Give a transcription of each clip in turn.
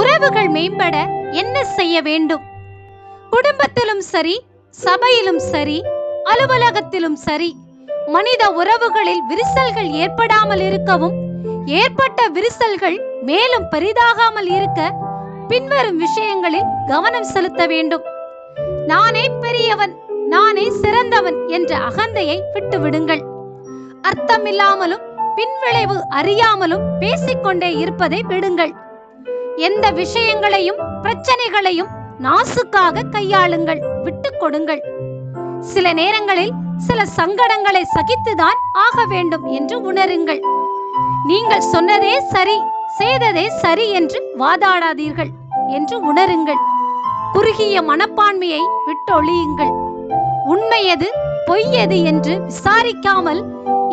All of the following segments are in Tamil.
உறவுகள் மேம்பட என்ன செய்ய வேண்டும்? குடும்பத்திலும் சரி, சபையிலும் சரி, அலுவலகத்திலும் சரி, மனித உறவுகளில் விரிசல்கள் ஏற்படாமல் இருக்கவும், ஏற்பட்ட விரிசல்கள் மேலும் பெரிதாகாமல் இருக்க பின்வரும் விஷயங்களில் கவனம் செலுத்த வேண்டும். நானே பெரியவன், நானே சிறந்தவன் என்ற அகந்தையை விட்டுவிடுங்கள். அர்த்தமில்லாமலும் பின்விளைவு அறியாமலும் பேசிக்கொண்டே இருப்பதை விடுங்கள். எந்த விஷயங்களையும் பிரச்சனைகளையும் நாசுக்காக கையாளுங்கள், விட்டுக் கொடுங்கள். சில நேரங்களில் சில சங்கடங்களை சகித்துதான் ஆக வேண்டும் என்று உணருங்கள். நீங்கள் சொன்னதே சரி, செய்ததே சரி என்று வாதாடாதீர்கள் என்று உணருங்கள். குறுகிய மனப்பான்மையை விட்டொழியுங்கள். உண்மை எது, பொய் எது என்று விசாரிக்காமல்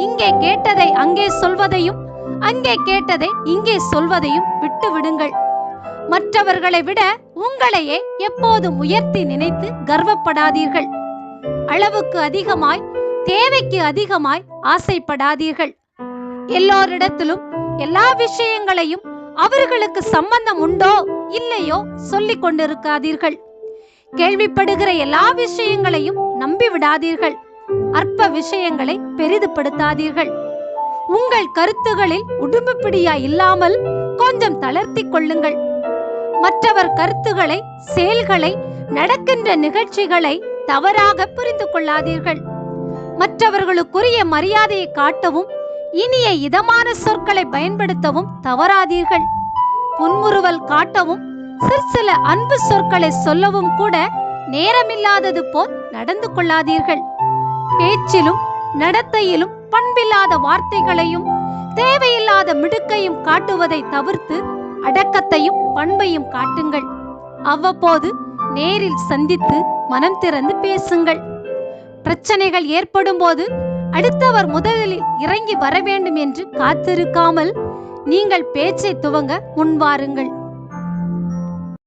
இங்கே கேட்டதை அங்கே சொல்வதையும், அங்கே கேட்டதை இங்கே சொல்வதையும் விட்டு விடுங்கள். மற்றவர்களை விட உங்களையே எப்போதும் உயர்த்தி நினைத்து கர்வப்படாதீர்கள். அளவுக்கு அதிகமாய், தேவைக்கு அதிகமாய் ஆசைப்படாதீர்கள். எல்லோரிடத்திலும் எல்லா விஷயங்களையும் அவர்களுக்கு சம்பந்தம் உண்டோ இல்லையோ சொல்லிக் கொண்டிருக்காதீர்கள். கேள்விப்படுகிற எல்லா விஷயங்களையும் நம்பிவிடாதீர்கள். அற்ப விஷயங்களை பெரிதுபடுத்தாதீர்கள். உங்கள் கருத்துகளில் உடும்பு பிடியா இல்லாமல் கொஞ்சம் தளர்த்தி கொள்ளுங்கள். மற்றவர் கருத்துக்களை, செயல்களை, நடக்கின்ற நிகழ்ச்சிகளை தவறாக புரிந்து கொள்ளாதீர்கள். மற்றவர்களுக்குரிய மரியாதையை காட்டவும், இனிய இதமான சொற்களை பயன்படுத்தவும் தவறாதீர்கள். புன்முறுவல் காட்டவும், சிற்சில அன்பு சொற்களை சொல்லவும் கூட நேரமில்லாதது போல் நடந்து கொள்ளாதீர்கள். பேச்சிலும் நடத்தையிலும் பண்பில்லாத வார்த்தைகளையும் தேவையில்லாத மிடுக்கையும் காட்டுவதை தவிர்த்து அடக்கத்தையும் பண்பையும் காட்டுங்கள். அவ்வப்போது நேரில் சந்தித்து மனம் திறந்து பேசுங்கள். பிரச்சனைகள் ஏற்படும் போது அடுத்தவர் முதலில் இறங்கி வர வேண்டும் என்று காத்திருக்காமல் நீங்கள் பேச்சை துவங்க முன்வாருங்கள்.